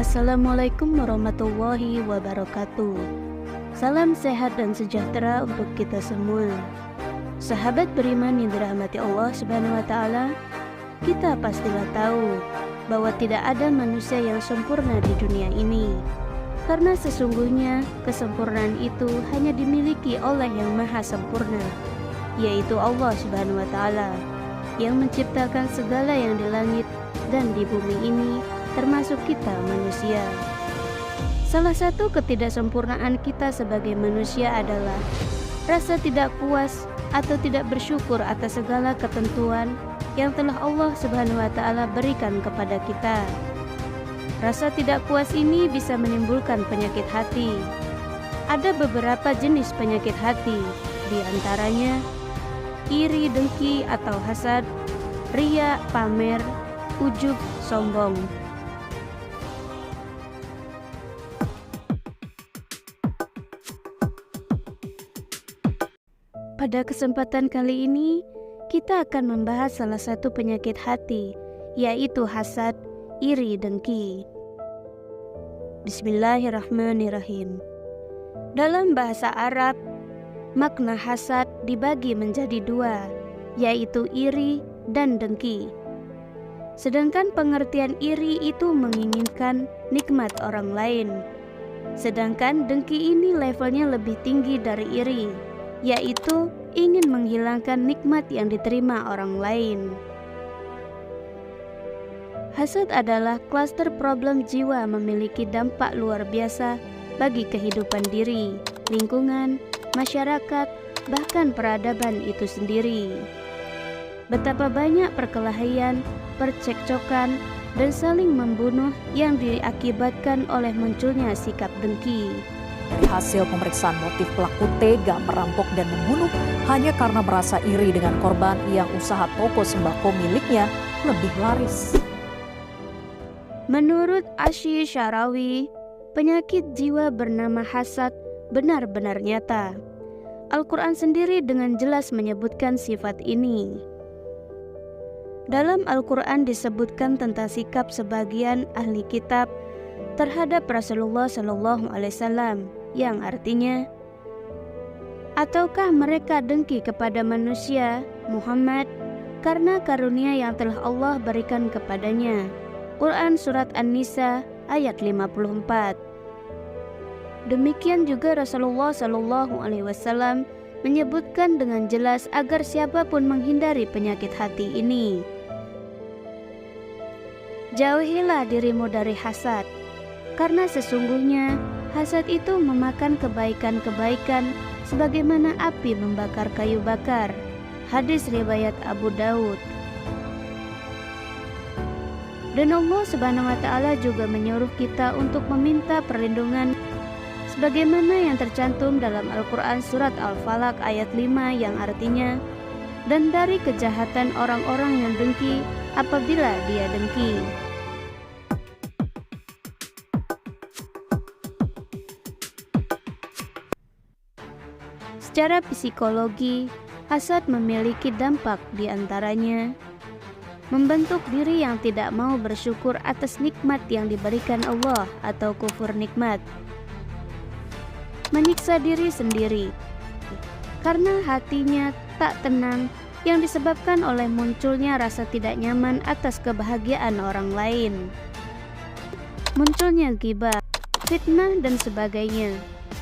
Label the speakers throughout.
Speaker 1: Assalamualaikum warahmatullahi wabarakatuh. Salam sehat dan sejahtera untuk kita semua. Sahabat beriman yang dirahmati Allah Subhanahu wa taala, kita pastilah tahu bahwa tidak ada manusia yang sempurna di dunia ini. Karena sesungguhnya kesempurnaan itu hanya dimiliki oleh yang maha sempurna, yaitu Allah Subhanahu wa taala, yang menciptakan segala yang di langit dan di bumi ini, termasuk kita manusia. Salah satu ketidaksempurnaan kita sebagai manusia adalah rasa tidak puas atau tidak bersyukur atas segala ketentuan yang telah Allah Subhanahu wa taala berikan kepada kita. Rasa tidak puas ini bisa menimbulkan penyakit hati. Ada beberapa jenis penyakit hati, di antaranya iri, dengki atau hasad, riya, pamer, ujub, sombong. Pada kesempatan kali ini, kita akan membahas salah satu penyakit hati, yaitu hasad, iri, dengki. Bismillahirrahmanirrahim. Dalam bahasa Arab, makna hasad dibagi menjadi dua, yaitu iri dan dengki. Sedangkan pengertian iri itu menginginkan nikmat orang lain, sedangkan dengki ini levelnya lebih tinggi dari iri, yaitu ingin menghilangkan nikmat yang diterima orang lain. Hasad adalah klaster problem jiwa, memiliki dampak luar biasa bagi kehidupan diri, lingkungan, masyarakat, bahkan peradaban itu sendiri. Betapa banyak perkelahian, percekcokan, dan saling membunuh yang diakibatkan oleh munculnya sikap dengki.
Speaker 2: Dari hasil pemeriksaan motif, pelaku tega merampok dan membunuh hanya karena merasa iri dengan korban yang usaha toko sembako miliknya lebih laris.
Speaker 1: Menurut Asy Syarawi, penyakit jiwa bernama hasad benar-benar nyata. Al-Quran sendiri dengan jelas menyebutkan sifat ini. Dalam Al-Quran disebutkan tentang sikap sebagian ahli kitab terhadap Rasulullah SAW, yang artinya, ataukah mereka dengki kepada manusia Muhammad karena karunia yang telah Allah berikan kepadanya? Quran Surat An-Nisa ayat 54. Demikian juga Rasulullah SAW menyebutkan dengan jelas agar siapapun menghindari penyakit hati ini. Jauhilah dirimu dari hasad, karena sesungguhnya hasad itu memakan kebaikan-kebaikan sebagaimana api membakar kayu bakar. Hadis riwayat Abu Daud. Dan Allah Subhanahu wa taala juga menyuruh kita untuk meminta perlindungan sebagaimana yang tercantum dalam Al-Quran Surat Al-Falaq ayat 5, yang artinya, dan dari kejahatan orang-orang yang dengki apabila dia dengki. Secara psikologi, hasad memiliki dampak, diantaranya membentuk diri yang tidak mau bersyukur atas nikmat yang diberikan Allah atau kufur nikmat, menyiksa diri sendiri karena hatinya tak tenang yang disebabkan oleh munculnya rasa tidak nyaman atas kebahagiaan orang lain, munculnya ghibah, fitnah, dan sebagainya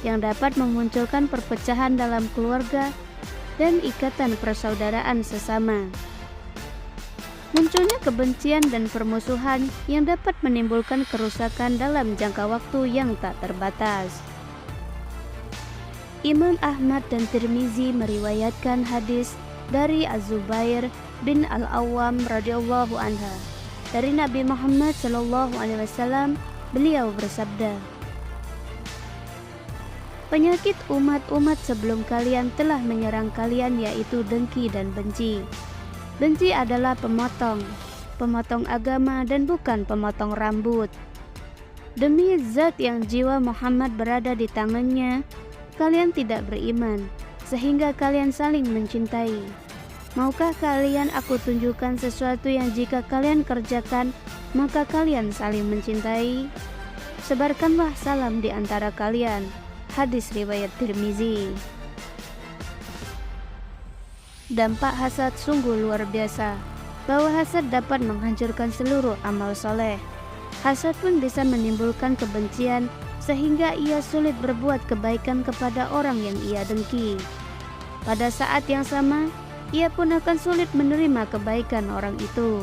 Speaker 1: yang dapat memunculkan perpecahan dalam keluarga dan ikatan persaudaraan sesama. Munculnya kebencian dan permusuhan yang dapat menimbulkan kerusakan dalam jangka waktu yang tak terbatas. Imam Ahmad dan Tirmizi meriwayatkan hadis dari Az-Zubair bin Al-Awwam radhiyallahu anha dari Nabi Muhammad SAW. Beliau bersabda, penyakit umat-umat sebelum kalian telah menyerang kalian, yaitu dengki dan benci. Benci adalah pemotong agama dan bukan pemotong rambut. Demi zat yang jiwa Muhammad berada di tangannya, kalian tidak beriman, sehingga kalian saling mencintai. Maukah kalian aku tunjukkan sesuatu yang jika kalian kerjakan, maka kalian saling mencintai? sebarkanlah salam di antara kalian. Hadis riwayat Tirmizi. Dampak hasad sungguh luar biasa, bahwa hasad dapat menghancurkan seluruh amal soleh. Hasad pun bisa menimbulkan kebencian, sehingga ia sulit berbuat kebaikan kepada orang yang ia dengki. Pada saat yang sama, ia pun akan sulit menerima kebaikan orang itu.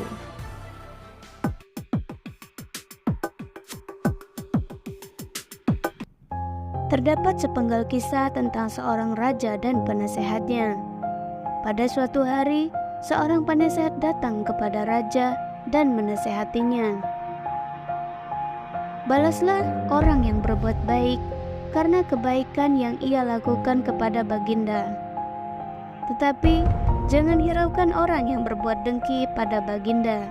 Speaker 1: Terdapat sepenggal kisah tentang seorang raja dan penasehatnya. Pada suatu hari, seorang penasehat datang kepada raja dan menasehatinya. Balaslah orang yang berbuat baik karena kebaikan yang ia lakukan kepada baginda. Tetapi jangan hiraukan orang yang berbuat dengki pada baginda,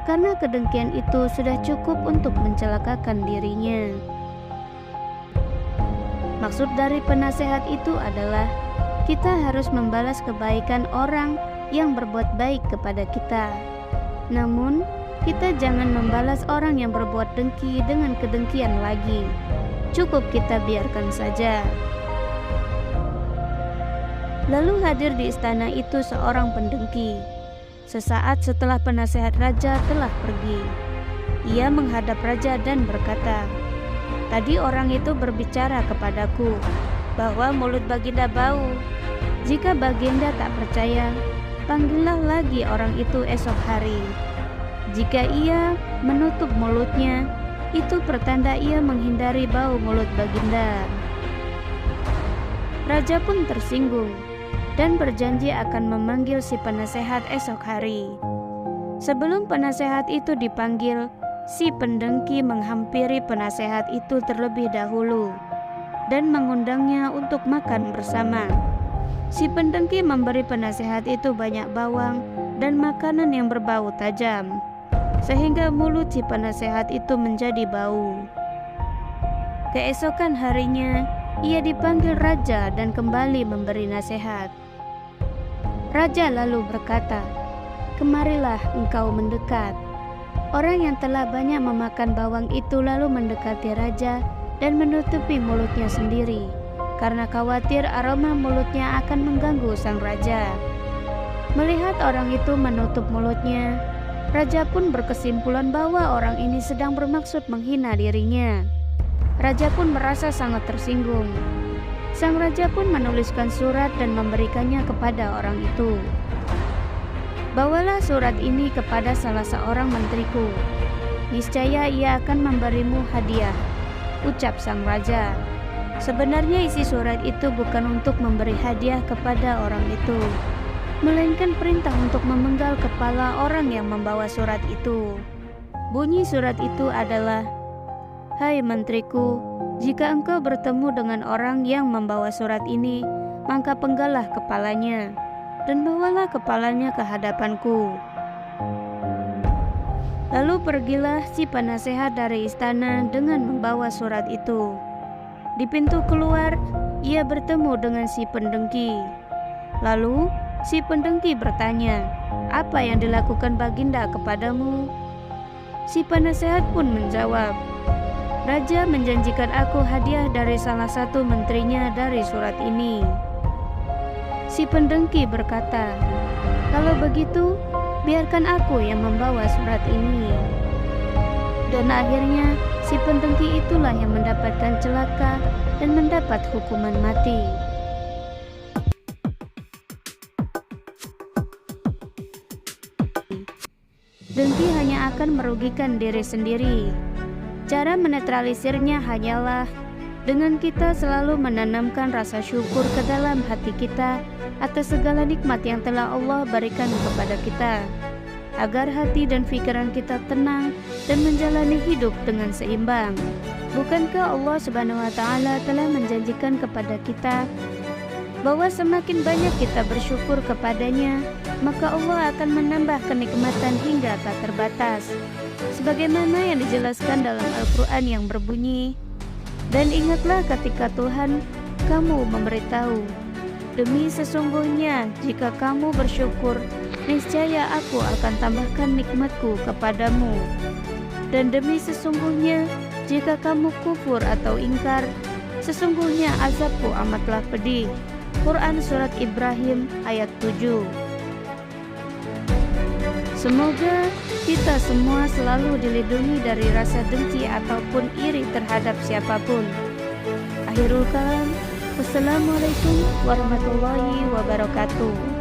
Speaker 1: karena kedengkian itu sudah cukup untuk mencelakakan dirinya. Maksud dari penasehat itu adalah kita harus membalas kebaikan orang yang berbuat baik kepada kita. Namun, kita jangan membalas orang yang berbuat dengki dengan kedengkian lagi. Cukup kita biarkan saja. Lalu hadir di istana itu seorang pendengki. Sesaat setelah penasehat raja telah pergi, ia menghadap raja dan berkata, "Tadi orang itu berbicara kepadaku bahwa mulut baginda bau. Jika baginda tak percaya, panggillah lagi orang itu esok hari. Jika ia menutup mulutnya, itu pertanda ia menghindari bau mulut baginda." Raja pun tersinggung dan berjanji akan memanggil si penasehat esok hari. Sebelum penasehat itu dipanggil, si pendengki menghampiri penasehat itu terlebih dahulu dan mengundangnya untuk makan bersama. Si pendengki memberi penasehat itu banyak bawang dan makanan yang berbau tajam, sehingga mulut si penasehat itu menjadi bau. Keesokan harinya, ia dipanggil raja dan kembali memberi nasihat. Raja lalu berkata, "Kemarilah engkau mendekat." Orang yang telah banyak memakan bawang itu lalu mendekati raja dan menutupi mulutnya sendiri, karena khawatir aroma mulutnya akan mengganggu sang raja. Melihat orang itu menutup mulutnya, raja pun berkesimpulan bahwa orang ini sedang bermaksud menghina dirinya. Raja pun merasa sangat tersinggung. Sang raja pun menuliskan surat dan memberikannya kepada orang itu. "Bawalah surat ini kepada salah seorang menteriku. Niscaya ia akan memberimu hadiah," ucap sang raja. Sebenarnya isi surat itu bukan untuk memberi hadiah kepada orang itu, melainkan perintah untuk memenggal kepala orang yang membawa surat itu. Bunyi surat itu adalah, "Hai menteriku, jika engkau bertemu dengan orang yang membawa surat ini, maka penggallah kepalanya dan bawalah kepalanya ke hadapanku." Lalu pergilah si penasehat dari istana dengan membawa surat itu. Di pintu keluar, ia bertemu dengan si pendengki. Lalu si pendengki bertanya, "Apa yang dilakukan baginda kepadamu?" Si penasehat pun menjawab, "Raja menjanjikan aku hadiah dari salah satu menterinya dari surat ini." Si pendengki berkata, "Kalau begitu, biarkan aku yang membawa surat ini." Dan akhirnya si pendengki itulah yang mendapatkan celaka dan mendapat hukuman mati. Dengki hanya akan merugikan diri sendiri. Cara menetralisirnya hanyalah dengan kita selalu menanamkan rasa syukur ke dalam hati kita atas segala nikmat yang telah Allah berikan kepada kita, agar hati dan pikiran kita tenang dan menjalani hidup dengan seimbang. Bukankah Allah Subhanahu wa Ta'ala telah menjanjikan kepada kita bahwa semakin banyak kita bersyukur kepadanya, maka Allah akan menambah kenikmatan hingga tak terbatas, sebagaimana yang dijelaskan dalam Al-Quran yang berbunyi, "Dan ingatlah ketika Tuhan kamu memberitahu, demi sesungguhnya jika kamu bersyukur, niscaya aku akan tambahkan nikmatku kepadamu. Dan demi sesungguhnya Jika kamu kufur atau ingkar, sesungguhnya azabku amatlah pedih. Quran Surat Ibrahim ayat 7. Semoga kita semua selalu dilindungi dari rasa dengki ataupun iri terhadap siapapun. Akhirul kalam. Wassalamualaikum warahmatullahi wabarakatuh.